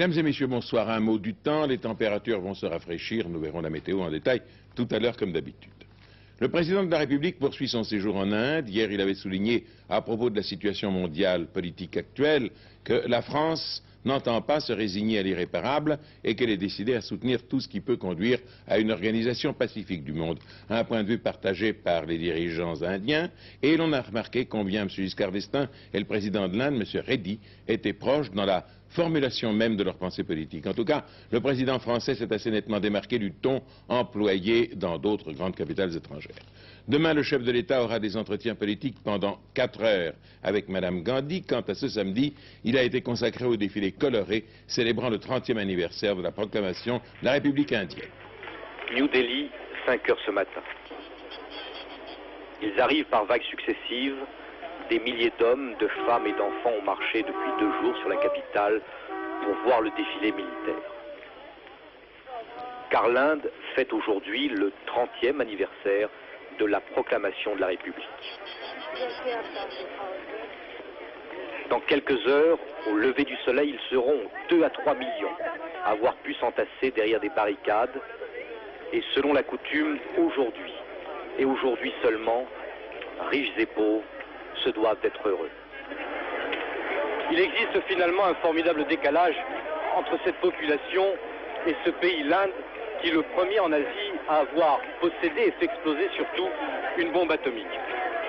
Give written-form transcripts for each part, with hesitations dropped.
Mesdames et messieurs, bonsoir. Un mot du temps, les températures vont se rafraîchir, nous verrons la météo en détail tout à l'heure comme d'habitude. Le président de la République poursuit son séjour en Inde. Hier, il avait souligné, à propos de la situation mondiale politique actuelle, que la France n'entend pas se résigner à l'irréparable et qu'elle est décidée à soutenir tout ce qui peut conduire à une organisation pacifique du monde. Un point de vue partagé par les dirigeants indiens, et l'on a remarqué combien M. Giscard d'Estaing et le président de l'Inde, M. Reddy, étaient proches dans la formulation même de leur pensée politique. En tout cas, le président français s'est assez nettement démarqué du ton employé dans d'autres grandes capitales étrangères. Demain, le chef de l'État aura des entretiens politiques pendant 4 heures avec Mme Gandhi. Quant à ce samedi, il a été consacré au défilé coloré célébrant le 30e anniversaire de la proclamation de la République indienne. New Delhi, 5 heures ce matin. Ils arrivent par vagues successives. Des milliers d'hommes, de femmes et d'enfants ont marché depuis 2 jours sur la capitale pour voir le défilé militaire. Car l'Inde fête aujourd'hui le 30e anniversaire de la proclamation de la République. Dans quelques heures, au lever du soleil, ils seront 2 à 3 millions à avoir pu s'entasser derrière des barricades. Et selon la coutume, aujourd'hui, et aujourd'hui seulement, riches et pauvres se doivent d'être heureux. Il existe finalement un formidable décalage entre cette population et ce pays, l'Inde, qui est le premier en Asie à avoir possédé et fait exploser surtout une bombe atomique.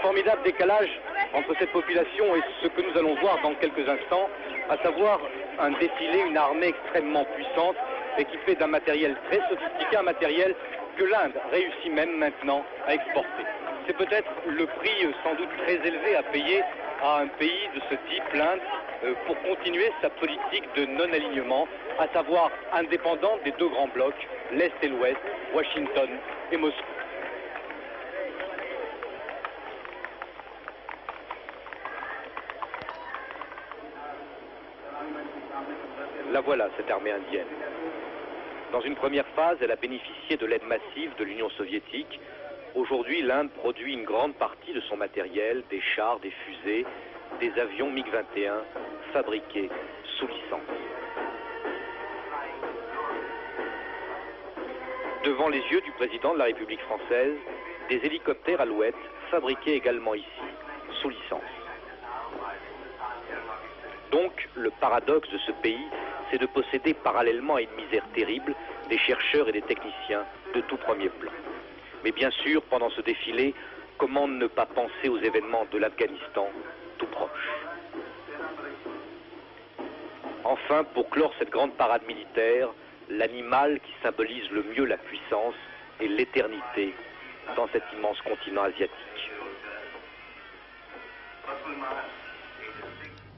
Formidable décalage entre cette population et ce que nous allons voir dans quelques instants, à savoir un défilé, une armée extrêmement puissante et qui fait d'un matériel très sophistiqué, un matériel que l'Inde réussit même maintenant à exporter. C'est peut-être le prix sans doute très élevé à payer à un pays de ce type, l'Inde, pour continuer sa politique de non-alignement, à savoir indépendante des 2 grands blocs, l'Est et l'Ouest, Washington et Moscou. La voilà, cette armée indienne. Dans une première phase, elle a bénéficié de l'aide massive de l'Union soviétique. Aujourd'hui, l'Inde produit une grande partie de son matériel, des chars, des fusées, des avions MiG-21 fabriqués sous licence. Devant les yeux du président de la République française, des hélicoptères Alouette fabriqués également ici, sous licence. Donc, le paradoxe de ce pays, c'est de posséder parallèlement à une misère terrible des chercheurs et des techniciens de tout premier plan. Mais bien sûr, pendant ce défilé, comment ne pas penser aux événements de l'Afghanistan tout proche. Enfin, pour clore cette grande parade militaire, l'animal qui symbolise le mieux la puissance et l'éternité dans cet immense continent asiatique.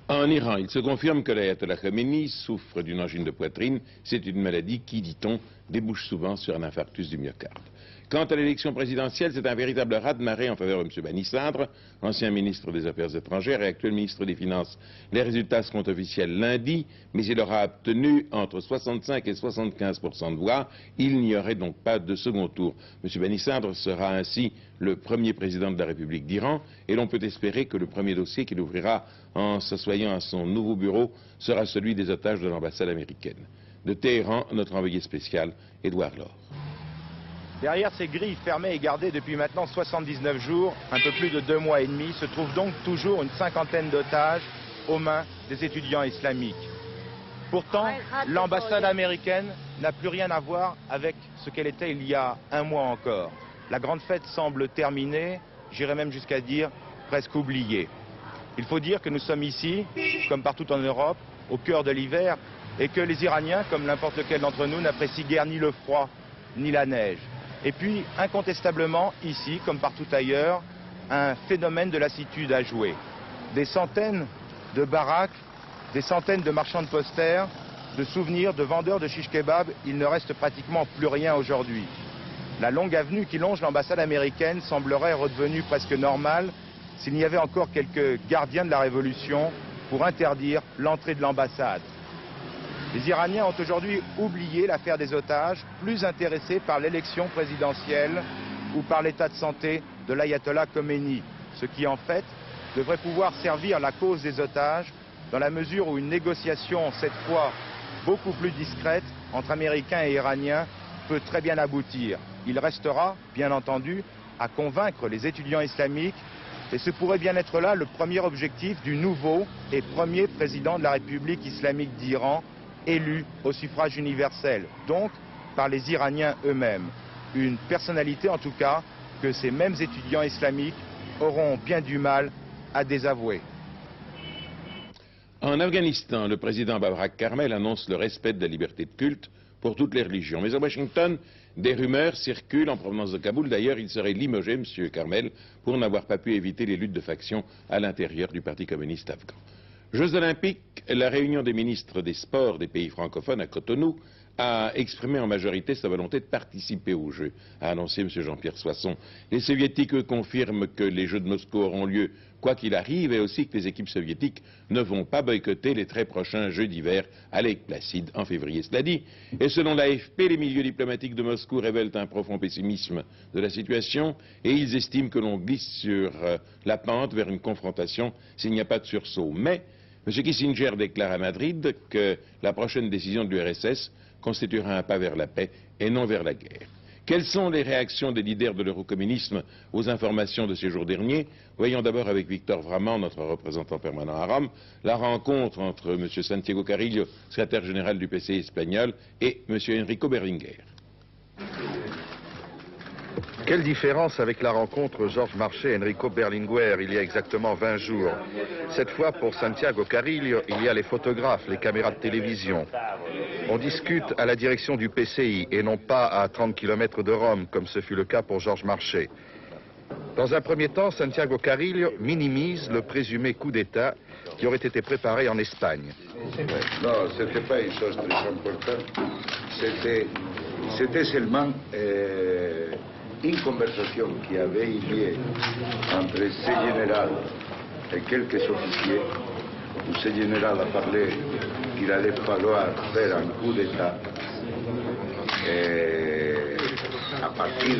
En Iran, il se confirme que l'ayatollah Khomeini souffre d'une angine de poitrine. C'est une maladie qui, dit-on, débouche souvent sur un infarctus du myocarde. Quant à l'élection présidentielle, c'est un véritable raz-de-marée en faveur de M. Bani-Sadr, ancien ministre des Affaires étrangères et actuel ministre des Finances. Les résultats seront officiels lundi, mais il aura obtenu entre 65 et 75% de voix. Il n'y aurait donc pas de second tour. M. Bani-Sadr sera ainsi le premier président de la République d'Iran, et l'on peut espérer que le premier dossier qu'il ouvrira en s'assoyant à son nouveau bureau sera celui des otages de l'ambassade américaine. De Téhéran, notre envoyé spécial, Édouard Laure. Derrière ces grilles fermées et gardées depuis maintenant 79 jours, un peu plus de 2 mois et demi, se trouve donc toujours une 50aine d'otages aux mains des étudiants islamiques. Pourtant, l'ambassade américaine n'a plus rien à voir avec ce qu'elle était il y a 1 mois encore. La grande fête semble terminée, j'irais même jusqu'à dire presque oubliée. Il faut dire que nous sommes ici, comme partout en Europe, au cœur de l'hiver, et que les Iraniens, comme n'importe lequel d'entre nous, n'apprécient guère ni le froid, ni la neige. Et puis, incontestablement, ici, comme partout ailleurs, un phénomène de lassitude a joué. Des centaines de baraques, des centaines de marchands de posters, de souvenirs, de vendeurs de shish kebab, il ne reste pratiquement plus rien aujourd'hui. La longue avenue qui longe l'ambassade américaine semblerait redevenue presque normale s'il n'y avait encore quelques gardiens de la révolution pour interdire l'entrée de l'ambassade. Les Iraniens ont aujourd'hui oublié l'affaire des otages, plus intéressés par l'élection présidentielle ou par l'état de santé de l'ayatollah Khomeini, ce qui en fait devrait pouvoir servir la cause des otages dans la mesure où une négociation, cette fois beaucoup plus discrète entre Américains et Iraniens peut très bien aboutir. Il restera, bien entendu, à convaincre les étudiants islamiques et ce pourrait bien être là le premier objectif du nouveau et premier président de la République islamique d'Iran, élu au suffrage universel, donc par les Iraniens eux-mêmes. Une personnalité en tout cas que ces mêmes étudiants islamiques auront bien du mal à désavouer. En Afghanistan, le président Babrak Karmel annonce le respect de la liberté de culte pour toutes les religions. Mais à Washington, des rumeurs circulent en provenance de Kaboul. D'ailleurs, il serait limogé, M. Karmel, pour n'avoir pas pu éviter les luttes de factions à l'intérieur du Parti communiste afghan. Jeux olympiques, la réunion des ministres des sports des pays francophones à Cotonou a exprimé en majorité sa volonté de participer aux Jeux, a annoncé M. Jean-Pierre Soisson. Les soviétiques, eux, confirment que les Jeux de Moscou auront lieu quoi qu'il arrive et aussi que les équipes soviétiques ne vont pas boycotter les très prochains Jeux d'hiver à Lake Placid en février. Cela dit, et selon l'AFP, les milieux diplomatiques de Moscou révèlent un profond pessimisme de la situation et ils estiment que l'on glisse sur la pente vers une confrontation s'il n'y a pas de sursaut. Mais M. Kissinger déclare à Madrid que la prochaine décision de l'URSS constituera un pas vers la paix et non vers la guerre. Quelles sont les réactions des leaders de l'eurocommunisme aux informations de ces jours derniers? Voyons d'abord avec Victor Vraman, notre représentant permanent à Rome, la rencontre entre M. Santiago Carrillo, secrétaire général du PCI espagnol, et M. Enrico Berlinguer. Quelle différence avec la rencontre Georges Marchais et Enrico Berlinguer il y a exactement 20 jours. Cette fois, pour Santiago Carrillo, il y a les photographes, les caméras de télévision. On discute à la direction du PCI et non pas à 30 km de Rome, comme ce fut le cas pour Georges Marchais. Dans un premier temps, Santiago Carrillo minimise le présumé coup d'État qui aurait été préparé en Espagne. Non, ce n'était pas une chose très importante. C'était seulement une conversation qui avait eu lieu entre ce général et quelques officiers, où ce général a parlé qu'il allait falloir faire un coup d'État. Et à partir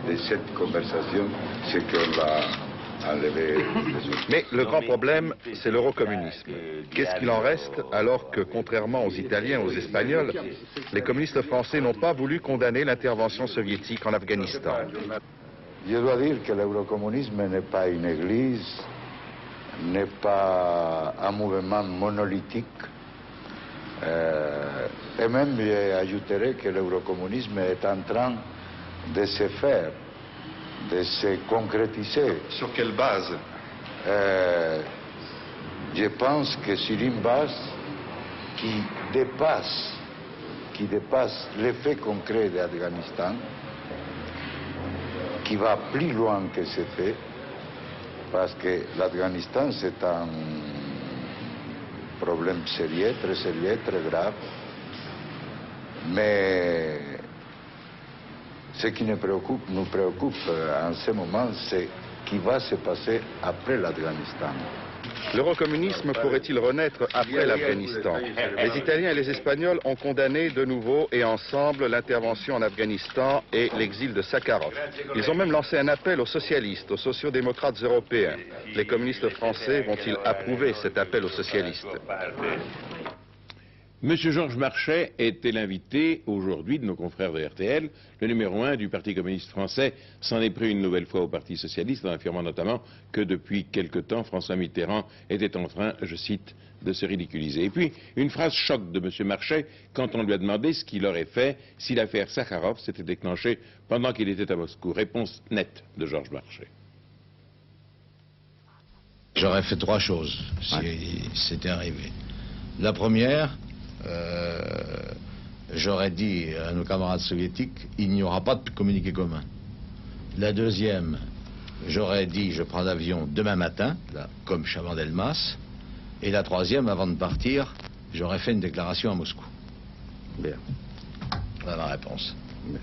de cette conversation, c'est qu'on l'a enlevé. Mais le grand problème, c'est l'eurocommunisme. Qu'est-ce qu'il en reste alors que, contrairement aux Italiens, aux Espagnols, les communistes français n'ont pas voulu condamner l'intervention soviétique en Afghanistan? Je dois dire que l'eurocommunisme n'est pas une église, n'est pas un mouvement monolithique. Et même, j'ajouterais que l'eurocommunisme est en train de se faire, de se concrétiser. Sur quelle base? Je pense que sur une base qui dépasse l'effet concret d'Afghanistan, qui va plus loin que ce fait, parce que l'Afghanistan c'est un problème sérieux, très grave, mais ce qui nous préoccupe en ce moment, c'est ce qui va se passer après l'Afghanistan. L'eurocommunisme pourrait-il renaître après l'Afghanistan? Les Italiens et les Espagnols ont condamné de nouveau et ensemble l'intervention en Afghanistan et l'exil de Sakharov. Ils ont même lancé un appel aux socialistes, aux sociodémocrates européens. Les communistes français vont-ils approuver cet appel aux socialistes? Monsieur Georges Marchais était l'invité aujourd'hui de nos confrères de RTL. Le numéro 1 du Parti communiste français s'en est pris une nouvelle fois au Parti socialiste en affirmant notamment que depuis quelque temps François Mitterrand était en train, je cite, de se ridiculiser. Et puis une phrase choc de monsieur Marchais quand on lui a demandé ce qu'il aurait fait si l'affaire Sakharov s'était déclenchée pendant qu'il était à Moscou. Réponse nette de Georges Marchais. J'aurais fait 3 choses si c'était arrivé. La première, j'aurais dit à nos camarades soviétiques, il n'y aura pas de communiqué commun. La deuxième, j'aurais dit, je prends l'avion demain matin, là, comme Chaban-Delmas. Et la troisième, avant de partir, j'aurais fait une déclaration à Moscou. Bien. Voilà la réponse. Bien.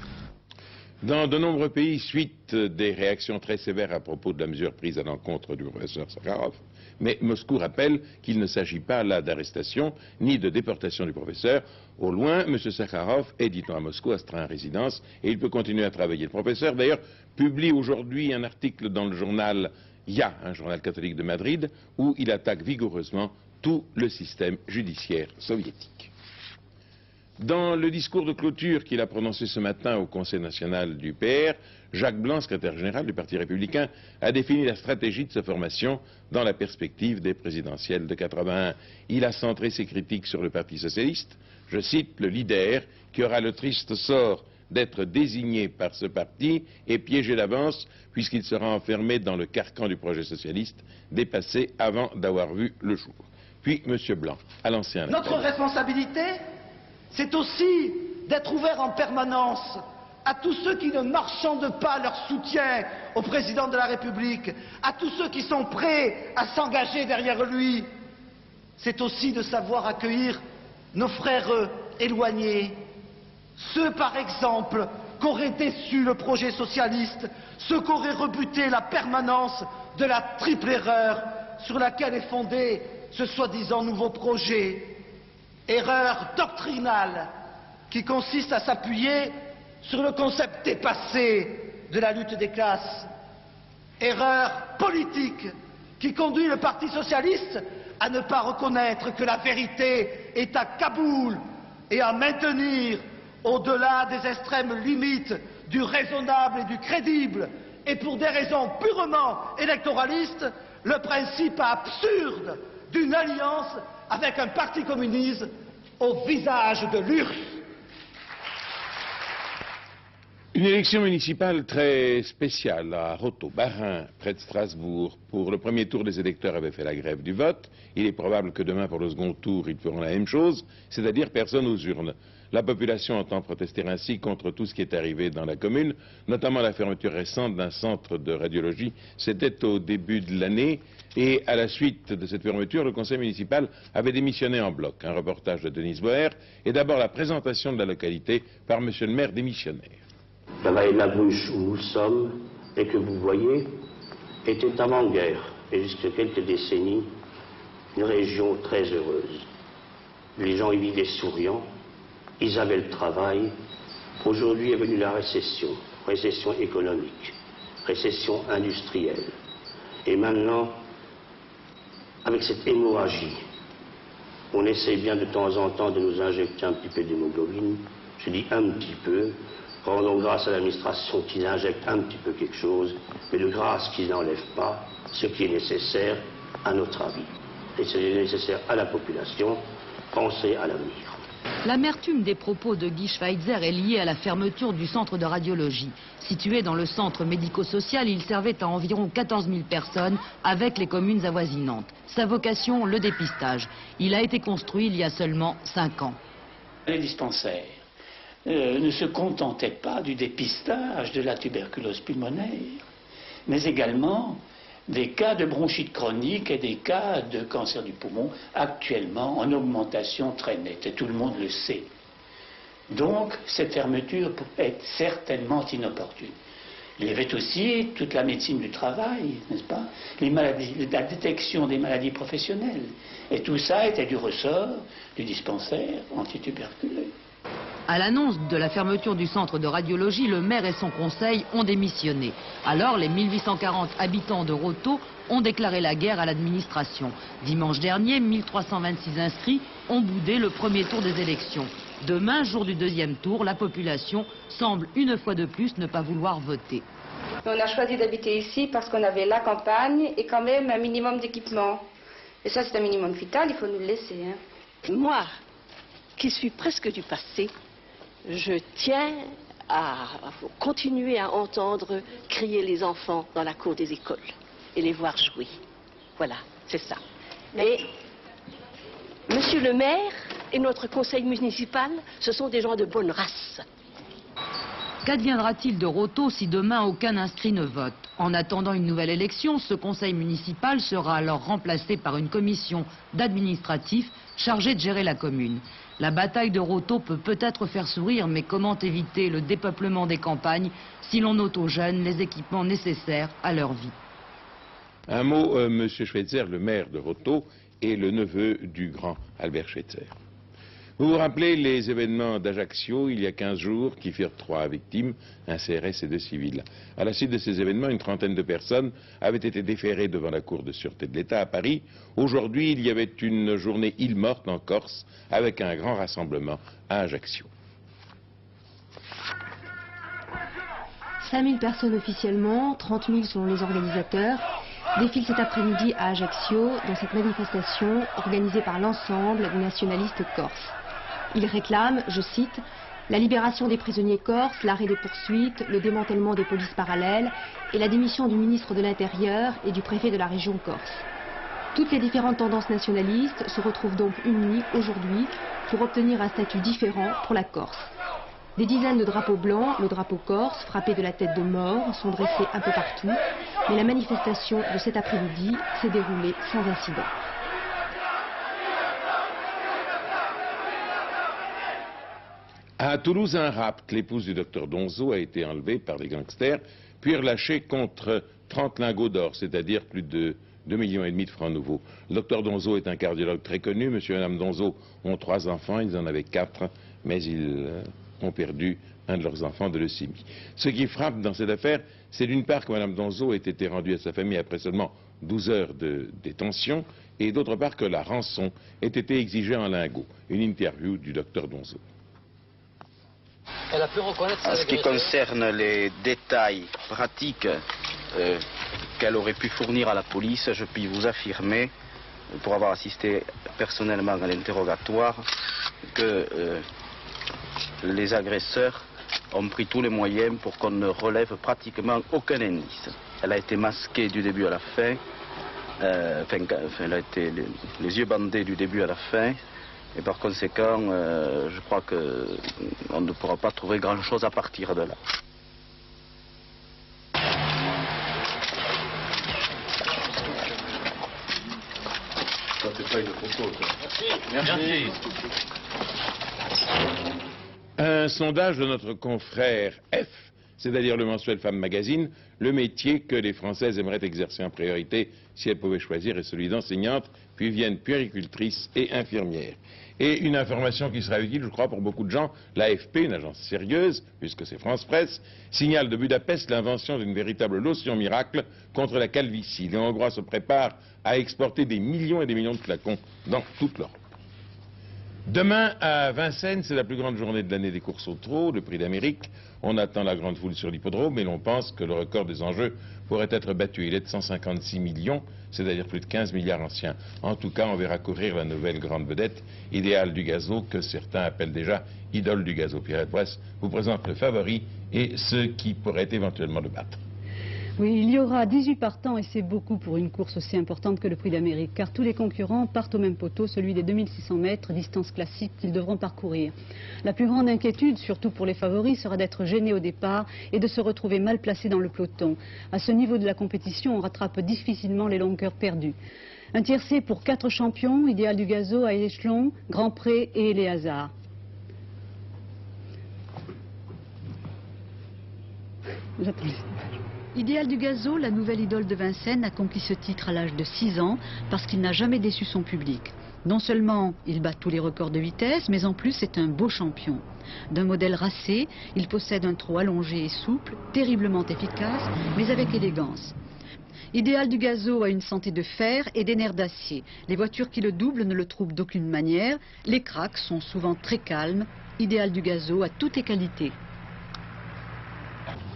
Dans de nombreux pays, suite des réactions très sévères à propos de la mesure prise à l'encontre du professeur Sakharov, mais Moscou rappelle qu'il ne s'agit pas là d'arrestation ni de déportation du professeur. Au loin, M. Sakharov est, dit-on à Moscou, astreint à résidence et il peut continuer à travailler. Le professeur, d'ailleurs, publie aujourd'hui un article dans le journal Ya, un journal catholique de Madrid, où il attaque vigoureusement tout le système judiciaire soviétique. Dans le discours de clôture qu'il a prononcé ce matin au Conseil national du PR, Jacques Blanc, secrétaire général du Parti républicain, a défini la stratégie de sa formation dans la perspective des présidentielles de 81. Il a centré ses critiques sur le Parti socialiste, je cite, le leader qui aura le triste sort d'être désigné par ce parti et piégé d'avance puisqu'il sera enfermé dans le carcan du projet socialiste, dépassé avant d'avoir vu le jour. Puis M. Blanc a lancé un appel. Notre responsabilité, c'est aussi d'être ouvert en permanence à tous ceux qui ne marchandent pas leur soutien au président de la République, à tous ceux qui sont prêts à s'engager derrière lui. C'est aussi de savoir accueillir nos frères éloignés, ceux par exemple qu'aurait déçu le projet socialiste, ceux qu'aurait rebuté la permanence de la triple erreur sur laquelle est fondé ce soi-disant nouveau projet. Erreur doctrinale qui consiste à s'appuyer sur le concept dépassé de la lutte des classes. Erreur politique qui conduit le Parti socialiste à ne pas reconnaître que la vérité est à Kaboul et à maintenir, au-delà des extrêmes limites du raisonnable et du crédible, et pour des raisons purement électoralistes, le principe absurde d'une alliance avec un parti communiste au visage de l'URSS. Une élection municipale très spéciale à Roto, Bas-Rhin, près de Strasbourg. Pour le premier tour, les électeurs avaient fait la grève du vote. Il est probable que demain, pour le second tour, ils feront la même chose, c'est-à-dire personne aux urnes. La population entend protester ainsi contre tout ce qui est arrivé dans la commune, notamment la fermeture récente d'un centre de radiologie. C'était au début de l'année et à la suite de cette fermeture, le conseil municipal avait démissionné en bloc. Un reportage de Denise Boer et d'abord la présentation de la localité par monsieur le maire démissionnaire. La vallée de la Bruche où nous sommes et que vous voyez était avant-guerre et jusqu'à quelques décennies une région très heureuse. Les gens y vivaient souriants, ils avaient le travail. Aujourd'hui est venue la récession économique, récession industrielle. Et maintenant, avec cette hémorragie, on essaie bien de temps en temps de nous injecter un petit peu d'hémoglobine. Je dis un petit peu. Rendons grâce à l'administration qu'ils injectent un petit peu quelque chose, mais de grâce qu'ils n'enlèvent pas ce qui est nécessaire à notre avis. Et ce qui est nécessaire à la population, penser à l'avenir. L'amertume des propos de Guy Schweitzer est liée à la fermeture du centre de radiologie. Situé dans le centre médico-social, il servait à environ 14 000 personnes avec les communes avoisinantes. Sa vocation, le dépistage. Il a été construit il y a seulement 5 ans. Les dispensaires ne se contentaient pas du dépistage de la tuberculose pulmonaire, mais également des cas de bronchite chronique et des cas de cancer du poumon, actuellement en augmentation très nette, et tout le monde le sait. Donc, cette fermeture est certainement inopportune. Il y avait aussi toute la médecine du travail, n'est-ce pas? Les maladies, la détection des maladies professionnelles. Et tout ça était du ressort du dispensaire antituberculeux. À l'annonce de la fermeture du centre de radiologie, le maire et son conseil ont démissionné. Alors, les 1840 habitants de Roto ont déclaré la guerre à l'administration. Dimanche dernier, 1326 inscrits ont boudé le premier tour des élections. Demain, jour du deuxième tour, la population semble une fois de plus ne pas vouloir voter. On a choisi d'habiter ici parce qu'on avait la campagne et quand même un minimum d'équipement. Et ça, c'est un minimum vital, il faut nous le laisser. Moi, qui suis presque du passé, je tiens à continuer à entendre crier les enfants dans la cour des écoles et les voir jouer. Voilà, c'est ça. Et monsieur le maire et notre conseil municipal, ce sont des gens de bonne race. Qu'adviendra-t-il de Roto si demain aucun inscrit ne vote? En attendant une nouvelle élection, ce conseil municipal sera alors remplacé par une commission d'administratifs chargée de gérer la commune. La bataille de Roto peut peut-être faire sourire, mais comment éviter le dépeulement des campagnes si l'on ôte aux jeunes les équipements nécessaires à leur vie? Un mot, M. Schweitzer, le maire de Roto, est le neveu du grand Albert Schweitzer. Vous vous rappelez les événements d'Ajaccio, il y a 15 jours, qui firent 3 victimes, un CRS et 2 civils. À la suite de ces événements, une trentaine de personnes avaient été déférées devant la Cour de sûreté de l'État à Paris. Aujourd'hui, il y avait une journée île morte en Corse, avec un grand rassemblement à Ajaccio. 5 000 personnes officiellement, 30 000 selon les organisateurs, défilent cet après-midi à Ajaccio dans cette manifestation organisée par l'ensemble des nationalistes corses. Ils réclament, je cite, la libération des prisonniers corses, l'arrêt des poursuites, le démantèlement des polices parallèles et la démission du ministre de l'Intérieur et du préfet de la région corse. Toutes les différentes tendances nationalistes se retrouvent donc unies aujourd'hui pour obtenir un statut différent pour la Corse. Des dizaines de drapeaux blancs, le drapeau corse, frappé de la tête de mort, sont dressés un peu partout, mais la manifestation de cet après-midi s'est déroulée sans incident. À Toulouse, un rapt, l'épouse du docteur Donzo a été enlevée par des gangsters, puis relâchée contre 30 lingots d'or, c'est-à-dire plus de 2,5 millions de francs nouveaux. Le docteur Donzo est un cardiologue très connu. Monsieur et madame Donzo ont 3 enfants, ils en avaient 4, mais ils ont perdu un de leurs enfants de leucémie. Ce qui frappe dans cette affaire, c'est d'une part que madame Donzo ait été rendue à sa famille après seulement 12 heures de détention, et d'autre part que la rançon ait été exigée en lingots. Une interview du docteur Donzo. En ce qui concerne les détails pratiques qu'elle aurait pu fournir à la police, je puis vous affirmer, pour avoir assisté personnellement à l'interrogatoire, que les agresseurs ont pris tous les moyens pour qu'on ne relève pratiquement aucun indice. Elle a été masquée du début à la fin, elle a été les yeux bandés du début à la fin. Et par conséquent, je crois qu'on ne pourra pas trouver grand-chose à partir de là. Ça fait pas une photo, ça. Merci. Un sondage de notre confrère F, c'est-à-dire le mensuel Femme Magazine, le métier que les Françaises aimeraient exercer en priorité si elles pouvaient choisir est celui d'enseignante, puis viennent puéricultrice et infirmière. Et une information qui sera utile, je crois, pour beaucoup de gens, l'AFP, une agence sérieuse, puisque c'est France Presse, signale de Budapest l'invention d'une véritable lotion miracle contre la calvitie. Les Hongrois se préparent à exporter des millions et des millions de flacons dans toute l'Europe. Demain, à Vincennes, c'est la plus grande journée de l'année des courses au trot, le prix d'Amérique. On attend la grande foule sur l'hippodrome, mais l'on pense que le record des enjeux pourrait être battu. Il est de 156 millions, c'est-à-dire plus de 15 milliards anciens. En tout cas, on verra courir la nouvelle grande vedette, Idéal du Gazo, que certains appellent déjà idole du Gazo. Pierrette Bresse vous présente le favori et ceux qui pourraient éventuellement le battre. Oui, il y aura 18 partants et c'est beaucoup pour une course aussi importante que le prix d'Amérique, car tous les concurrents partent au même poteau, celui des 2600 mètres, distance classique qu'ils devront parcourir. La plus grande inquiétude, surtout pour les favoris, sera d'être gênés au départ et de se retrouver mal placés dans le peloton. À ce niveau de la compétition, on rattrape difficilement les longueurs perdues. Un tiercé pour 4 champions, Idéal du Gazo, à Échelon, Grand Pré et Éléazar. J'attends. Idéal du Gazo, la nouvelle idole de Vincennes, a conquis ce titre à l'âge de 6 ans parce qu'il n'a jamais déçu son public. Non seulement il bat tous les records de vitesse, mais en plus c'est un beau champion. D'un modèle racé, il possède un trot allongé et souple, terriblement efficace, mais avec élégance. Idéal du Gazo a une santé de fer et des nerfs d'acier. Les voitures qui le doublent ne le trouvent d'aucune manière. Les cracks sont souvent très calmes. Idéal du Gazo a toutes les qualités.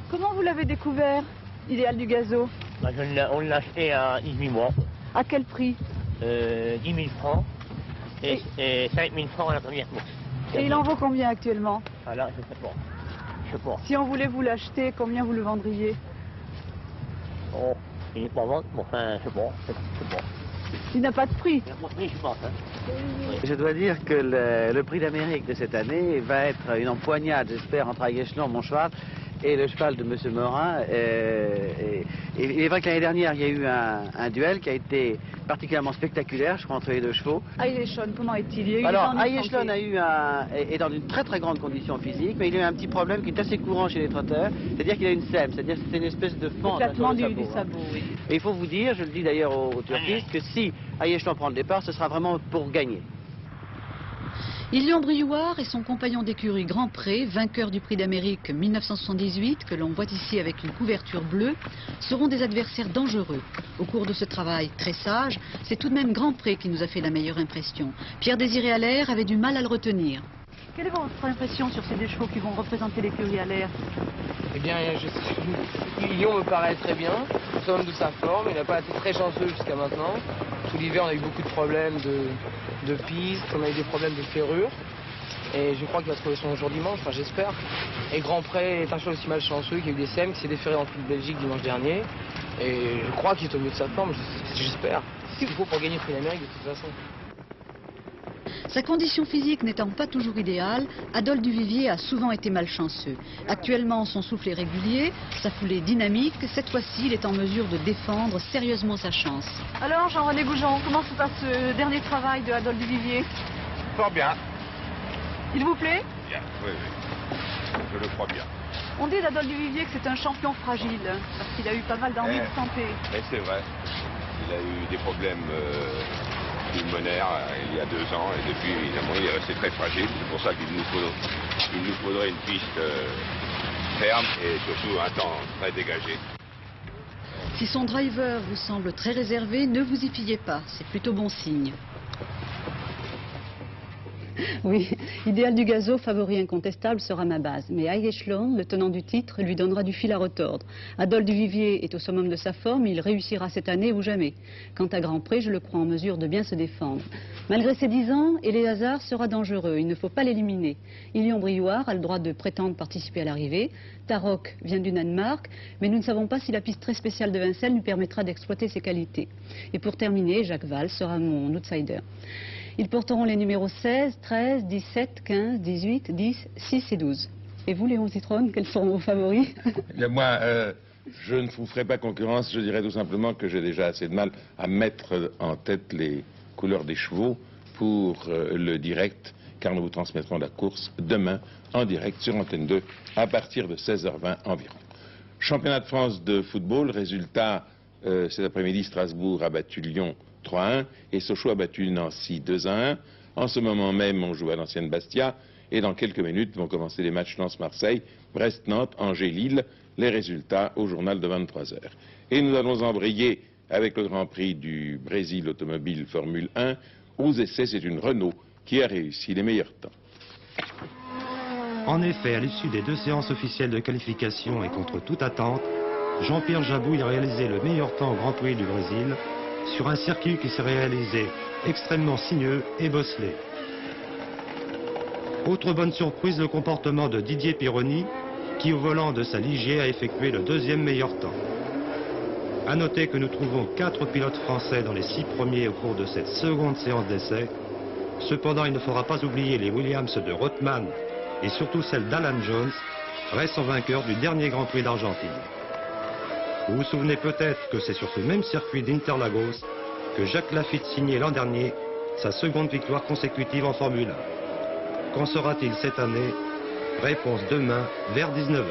Comment vous l'avez découvert, Idéal du Gazo? On l'a acheté à 18 mois. À quel prix? 10 000 francs et 5 000 francs à la première course. Et il en vaut combien actuellement? Ah là, je sais pas. Je sais pas. Si on voulait vous l'acheter, combien vous le vendriez? Oh, il n'est pas vente, mais enfin, je sais pas. Il n'a pas de prix? Il n'a pas de prix, je pense. Hein. Oui. Je dois dire que le prix d'Amérique de cette année va être une empoignade, j'espère, entre Aguechelon, mon cheval, et le cheval de M. Morin. Il est vrai que l'année dernière, il y a eu un duel qui a été particulièrement spectaculaire, je crois, entre les deux chevaux. Aguechelon, comment est-il? Alors, Aguechelon est dans une très très grande condition physique, mais il a eu un petit problème qui est assez courant chez les trotteurs, c'est-à-dire qu'il a une sème, c'est-à-dire que c'est une espèce de fente sur le sabot. Du sabot, oui. Et il faut vous dire, je le dis d'ailleurs aux turfistes, que si Aguechelon prend le départ, ce sera vraiment pour gagner. Ilion Briouard et son compagnon d'écurie Grand Pré, vainqueur du prix d'Amérique 1978, que l'on voit ici avec une couverture bleue, seront des adversaires dangereux. Au cours de ce travail très sage, c'est tout de même Grand Pré qui nous a fait la meilleure impression. Pierre-Désiré Allaire avait du mal à le retenir. Quelle est votre impression sur ces deux chevaux qui vont représenter l'écurie Allaire? Eh bien, Ilion me paraît très bien, somme de sa forme, il n'a pas été très chanceux jusqu'à maintenant. Tout l'hiver, on a eu beaucoup de problèmes de piste, on a eu des problèmes de ferrure. Et je crois qu'il va trouver son jour dimanche, enfin j'espère. Et Grand Pré est un cheval aussi malchanceux qui a eu des SEM, qui s'est déféré dans toute Belgique dimanche dernier. Et je crois qu'il est au mieux de sa forme, j'espère. C'est ce qu'il faut pour gagner le prix d'Amérique de toute façon. Sa condition physique n'étant pas toujours idéale, Adolphe Duvivier a souvent été malchanceux. Actuellement, son souffle est régulier, sa foulée dynamique. Cette fois-ci, il est en mesure de défendre sérieusement sa chance. Alors, Jean-René Goujon, comment se passe ce dernier travail de Adolphe Duvivier? Fort bien. Il vous plaît? Bien, oui, oui. Je le crois bien. On dit d'Adolphe Duvivier que c'est un champion fragile, parce qu'il a eu pas mal d'ennuis de santé. Mais c'est vrai. Il a eu des problèmes pulmonaire il y a 2 ans et depuis évidemment il est resté très fragile. C'est pour ça qu'il nous faudrait une piste ferme et surtout un temps très dégagé. Si son driver vous semble très réservé, ne vous y fiez pas, c'est plutôt bon signe. Oui, Idéal du Gazo, favori incontestable, sera ma base. Mais High Echelon, le tenant du titre, lui donnera du fil à retordre. Adolphe Duvivier est au summum de sa forme, il réussira cette année ou jamais. Quant à Grand Pré, je le crois en mesure de bien se défendre. Malgré ses 10 ans, Eléazar sera dangereux, il ne faut pas l'éliminer. Ilion Briouard a le droit de prétendre participer à l'arrivée. Tarok vient du Danemark, mais nous ne savons pas si la piste très spéciale de Vincennes lui permettra d'exploiter ses qualités. Et pour terminer, Jacques Valls sera mon outsider. Ils porteront les numéros 16, 13, 17, 15, 18, 10, 6 et 12. Et vous, Léon Zitrone, quels seront vos favoris? Moi, je ne vous ferai pas concurrence. Je dirais tout simplement que j'ai déjà assez de mal à mettre en tête les couleurs des chevaux pour le direct, car nous vous transmettrons la course demain en direct sur Antenne 2 à partir de 16h20 environ. Championnat de France de football, résultat cet après-midi, Strasbourg a battu Lyon 3-1 et Sochaux a battu Nancy 2-1. En ce moment même, on joue à l'ancienne Bastia et dans quelques minutes vont commencer les matchs Lens-Marseille, Brest-Nantes, Angers-Lille, les résultats au journal de 23h. Et nous allons embrayer avec le Grand Prix du Brésil automobile Formule 1. Aux essais, c'est une Renault qui a réussi les meilleurs temps. En effet, à l'issue des 2 séances officielles de qualification et contre toute attente, Jean-Pierre Jabouille a réalisé le meilleur temps au Grand Prix du Brésil sur un circuit qui s'est réalisé extrêmement sinueux et bosselé. Autre bonne surprise, le comportement de Didier Pironi, qui au volant de sa Ligier a effectué le 2e meilleur temps. A noter que nous trouvons 4 pilotes français dans les 6 premiers au cours de cette seconde séance d'essai. Cependant, il ne faudra pas oublier les Williams de Rothman et surtout celle d'Alan Jones, récent vainqueur du dernier Grand Prix d'Argentine. Vous vous souvenez peut-être que c'est sur ce même circuit d'Interlagos que Jacques Laffite signait l'an dernier sa seconde victoire consécutive en Formule 1. Qu'en sera-t-il cette année? Réponse demain vers 19h.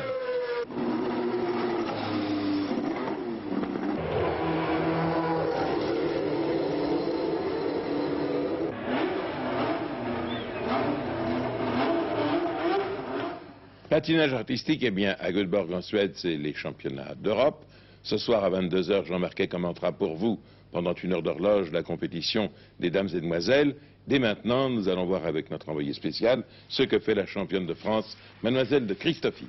Patinage artistique, eh bien, à Göteborg en Suède, c'est les championnats d'Europe. Ce soir à 22h, Jean Marquet commentera pour vous, pendant 1 heure d'horloge, la compétition des dames et demoiselles. Dès maintenant, nous allons voir avec notre envoyé spécial ce que fait la championne de France, Mademoiselle de Christoffy.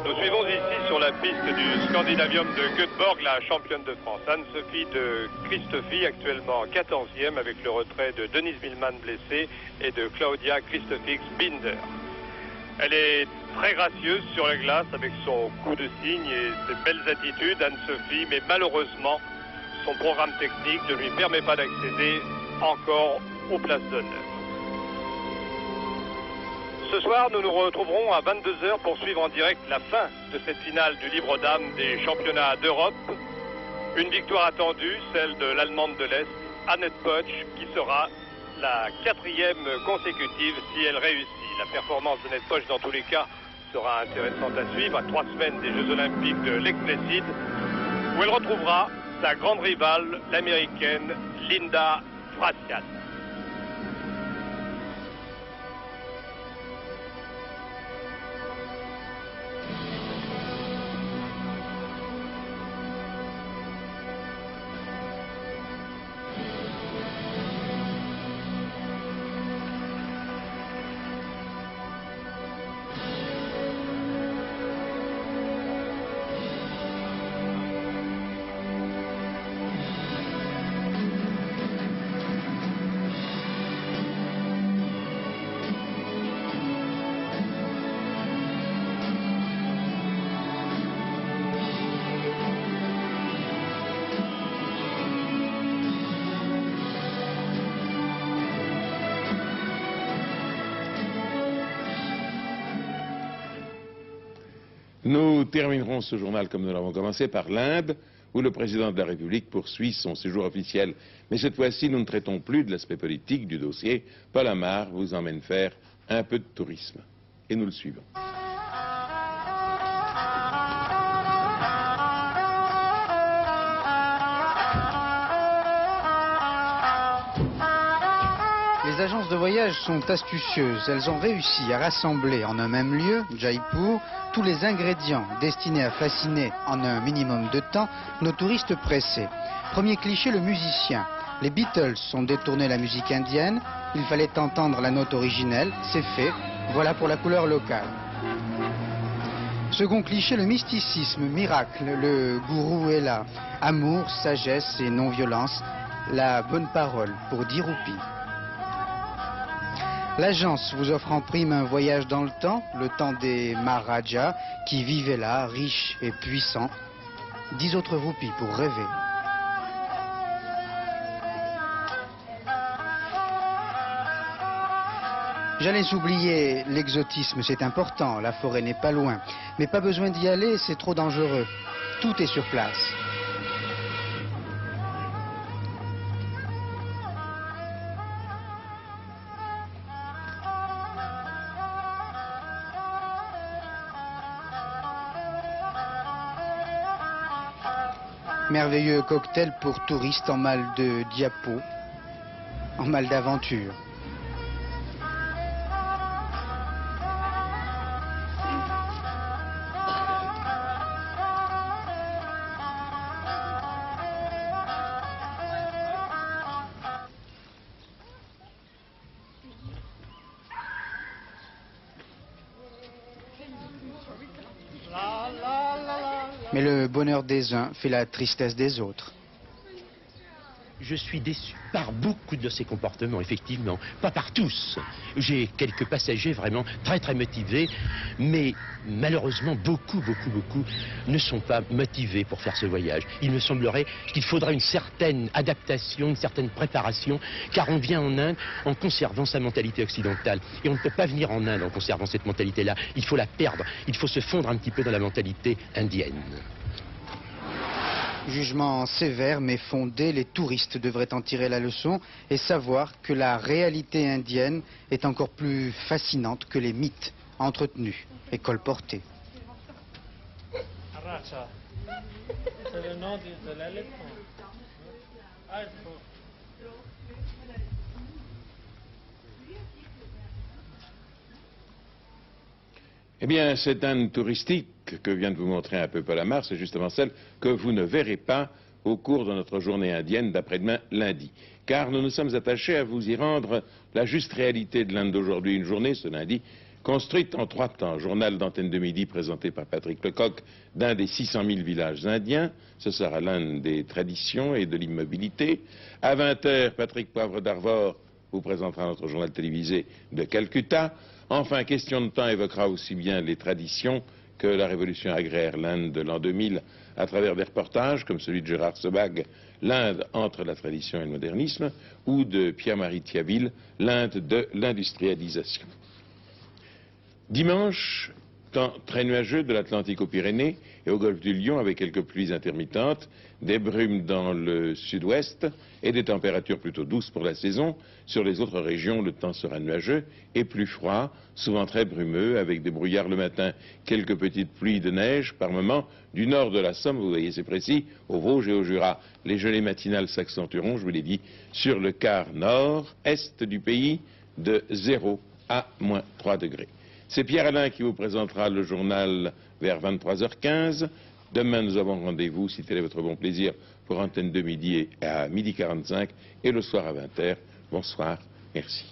Nous suivons ici sur la piste du Scandinavium de Göteborg la championne de France, Anne-Sophie de Christoffy, actuellement 14e avec le retrait de Denise Millman blessée et de Claudia Christoffix-Binder. Elle est très gracieuse sur la glace avec son coup de cygne et ses belles attitudes, Anne-Sophie, mais malheureusement, son programme technique ne lui permet pas d'accéder encore aux places d'honneur. Ce soir, nous nous retrouverons à 22h pour suivre en direct la fin de cette finale du Libre Dames des championnats d'Europe. Une victoire attendue, celle de l'Allemande de l'Est, Annette Poch, qui sera la 4e consécutive si elle réussit. La performance de Annette Poch, dans tous les cas, sera intéressante à suivre à 3 semaines des Jeux Olympiques de Lake Placid, où elle retrouvera sa grande rivale, l'américaine Linda Brasian. Nous terminerons ce journal comme nous l'avons commencé par l'Inde, où le président de la République poursuit son séjour officiel. Mais cette fois-ci, nous ne traitons plus de l'aspect politique du dossier. Paul Amar vous emmène faire un peu de tourisme. Et nous le suivons. Les agences de voyage sont astucieuses. Elles ont réussi à rassembler en un même lieu, Jaipur, tous les ingrédients destinés à fasciner en un minimum de temps nos touristes pressés. Premier cliché, le musicien. Les Beatles ont détourné la musique indienne. Il fallait entendre la note originelle. C'est fait. Voilà pour la couleur locale. Second cliché, le mysticisme, miracle. Le gourou est là. Amour, sagesse et non-violence. La bonne parole pour 10 roupies. L'agence vous offre en prime un voyage dans le temps des Maharajas qui vivaient là, riches et puissants. 10 autres roupies pour rêver. J'allais oublier l'exotisme, c'est important, la forêt n'est pas loin. Mais pas besoin d'y aller, c'est trop dangereux. Tout est sur place. Merveilleux cocktail pour touristes en mal de diapo, en mal d'aventure. Mais le bonheur des uns fait la tristesse des autres. Je suis déçu par beaucoup de ces comportements, effectivement. Pas par tous. J'ai quelques passagers vraiment très très motivés, mais malheureusement beaucoup ne sont pas motivés pour faire ce voyage. Il me semblerait qu'il faudra une certaine adaptation, une certaine préparation, car on vient en Inde en conservant sa mentalité occidentale. Et on ne peut pas venir en Inde en conservant cette mentalité-là. Il faut la perdre. Il faut se fondre un petit peu dans la mentalité indienne. Jugement sévère mais fondé, les touristes devraient en tirer la leçon et savoir que la réalité indienne est encore plus fascinante que les mythes entretenus et colportés. Eh bien, cette Inde touristique que vient de vous montrer un peu Paul Amar, c'est justement celle que vous ne verrez pas au cours de notre journée indienne d'après-demain lundi. Car nous nous sommes attachés à vous y rendre la juste réalité de l'Inde d'aujourd'hui, une journée ce lundi construite en 3 temps. Journal d'antenne de midi présenté par Patrick Lecoq d'un des 600 000 villages indiens. Ce sera l'Inde des traditions et de l'immobilité. À 20h, Patrick Poivre d'Arvor vous présentera notre journal télévisé de Calcutta. Enfin, Question de temps évoquera aussi bien les traditions que la révolution agraire, l'Inde de l'an 2000, à travers des reportages comme celui de Gérard Sebag, l'Inde entre la tradition et le modernisme, ou de Pierre-Marie Thiaville, l'Inde de l'industrialisation. Dimanche, Temps très nuageux de l'Atlantique aux Pyrénées et au golfe du Lion avec quelques pluies intermittentes, des brumes dans le sud-ouest et des températures plutôt douces pour la saison. Sur les autres régions, le temps sera nuageux et plus froid, souvent très brumeux avec des brouillards le matin, quelques petites pluies de neige par moment. Du nord de la Somme, vous voyez c'est précis, au Vosges et au Jura, les gelées matinales s'accentueront, je vous l'ai dit, sur le quart nord-est du pays de 0 à moins 3 degrés. C'est Pierre Alain qui vous présentera le journal vers 23h15. Demain, nous avons rendez-vous, si tel est votre bon plaisir, pour Antenne de midi et à 12h45 et le soir à 20h. Bonsoir, merci.